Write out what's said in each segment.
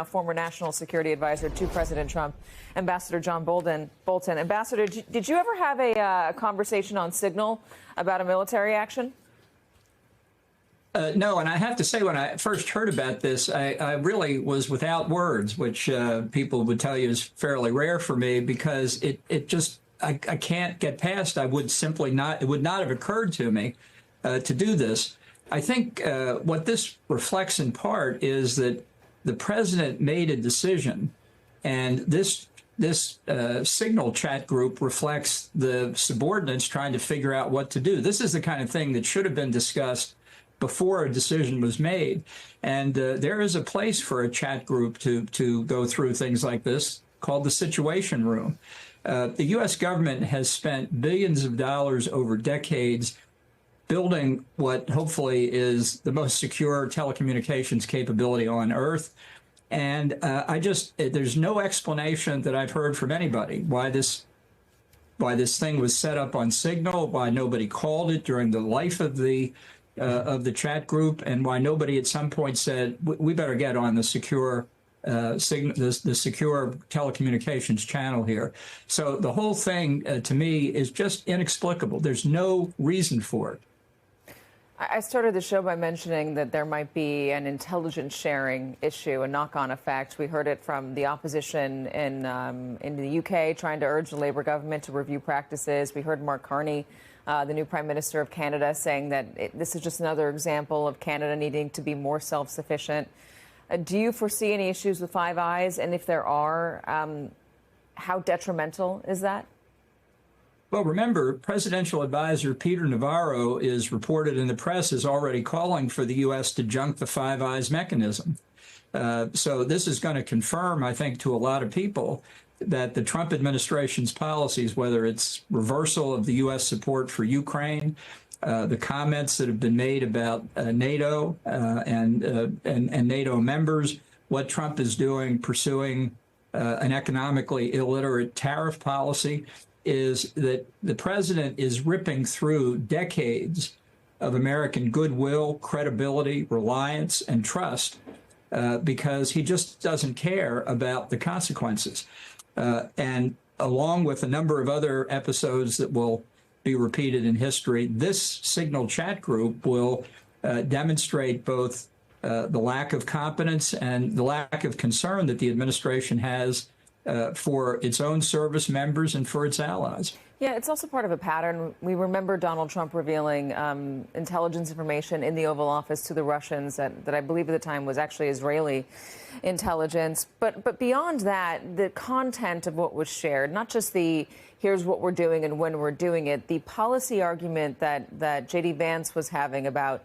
Former National Security Advisor to President Trump, Ambassador John Bolton. Ambassador, did you ever have a conversation on Signal about a military action? No, and I have to say, when I first heard about this, I really was without words, which people would tell you is fairly rare for me, because it just, I can't get past. I would simply not, it would not have occurred to me to do this. I think what this reflects in part is that the president made a decision, and this Signal chat group reflects the subordinates trying to figure out what to do. This is the kind of thing that should have been discussed before a decision was made. And there is a place for a chat group to go through things like this, called the Situation Room. The U.S. government has spent billions of dollars over decades building what hopefully is the most secure telecommunications capability on Earth. And there's no explanation that I've heard from anybody why this thing was set up on Signal, why nobody called it during the life of the chat group, and why nobody at some point said, we better get on the secure the secure telecommunications channel here. So the whole thing, to me, is just inexplicable. There's no reason for it. I started the show by mentioning that there might be an intelligence sharing issue, a knock-on effect. We heard it from the opposition in the UK trying to urge the Labour government to review practices. We heard Mark Carney, the new Prime Minister of Canada, saying that this is just another example of Canada needing to be more self-sufficient. Do you foresee any issues with Five Eyes? And if there are, how detrimental is that? Well, remember, presidential advisor Peter Navarro is reported in the press as already calling for the U.S. to junk the Five Eyes mechanism. So this is going to confirm, I think, to a lot of people that the Trump administration's policies, whether it's reversal of the U.S. support for Ukraine, the comments that have been made about NATO and NATO members, what Trump is doing, pursuing an economically illiterate tariff policy, is that the president is ripping through decades of American goodwill, credibility, reliance, and trust because he just doesn't care about the consequences. And along with a number of other episodes that will be repeated in history, this Signal chat group will demonstrate both the lack of competence and the lack of concern that the administration has for its own service members and for its allies. Yeah, it's also part of a pattern. We remember Donald Trump revealing intelligence information in the Oval Office to the Russians that I believe at the time was actually Israeli intelligence. But beyond that, the content of what was shared, not just the here's what we're doing and when we're doing it, the policy argument that J.D. Vance was having about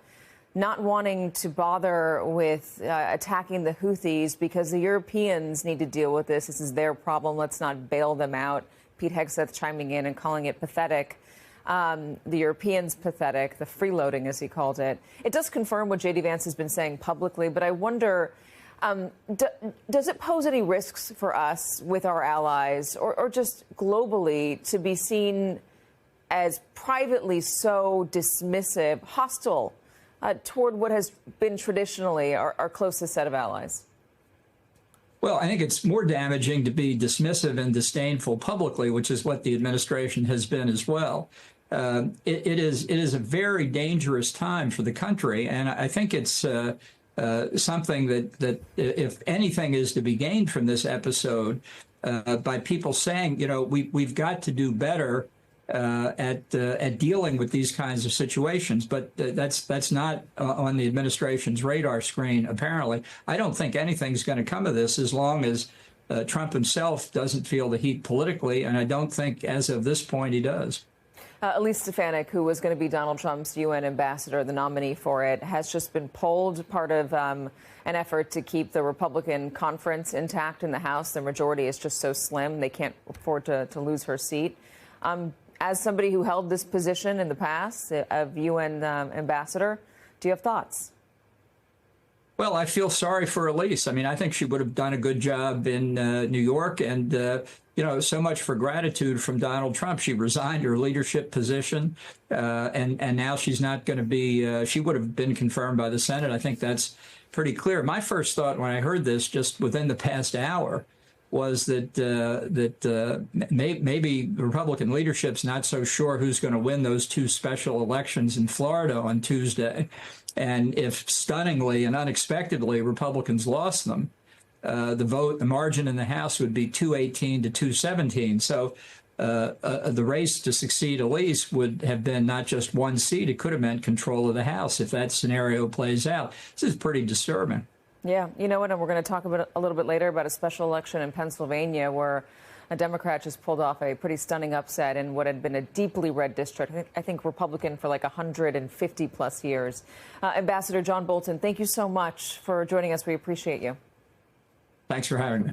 not wanting to bother with attacking the Houthis because the Europeans need to deal with this. This is their problem. Let's not bail them out. Pete Hegseth chiming in and calling it pathetic. The Europeans pathetic, the freeloading, as he called it. It does confirm what J.D. Vance has been saying publicly, but I wonder, does it pose any risks for us with our allies or just globally to be seen as privately so dismissive, hostile toward what has been traditionally our closest set of allies? Well, I think it's more damaging to be dismissive and disdainful publicly, which is what the administration has been as well. It is a very dangerous time for the country, and I think it's something that if anything is to be gained from this episode, by people saying, you know, we've got to do better at dealing with these kinds of situations, but that's not on the administration's radar screen. Apparently, I don't think anything's going to come of this as long as Trump himself doesn't feel the heat politically, and I don't think, as of this point, he does. Elise Stefanik, who was going to be Donald Trump's UN ambassador, the nominee for it, has just been pulled, part of an effort to keep the Republican conference intact in the House. The majority is just so slim, they can't afford to lose her seat. As somebody who held this position in the past of UN ambassador, do you have thoughts? Well, I feel sorry for Elise. I mean, I think she would have done a good job in New York, and you know, so much for gratitude from Donald Trump. She resigned her leadership position, and now she's not going to be. She would have been confirmed by the Senate. I think that's pretty clear. My first thought when I heard this just within the past hour was that maybe the Republican leadership's not so sure who's going to win those two special elections in Florida on Tuesday. And if stunningly and unexpectedly Republicans lost them, the margin in the House would be 218 to 217. So the race to succeed Elise would have been not just one seat. It could have meant control of the House if that scenario plays out. This is pretty disturbing. Yeah, you know what? And we're going to talk about a little bit later about a special election in Pennsylvania where a Democrat just pulled off a pretty stunning upset in what had been a deeply red district. I think Republican for like 150 plus years. Ambassador John Bolton, thank you so much for joining us. We appreciate you. Thanks for having me.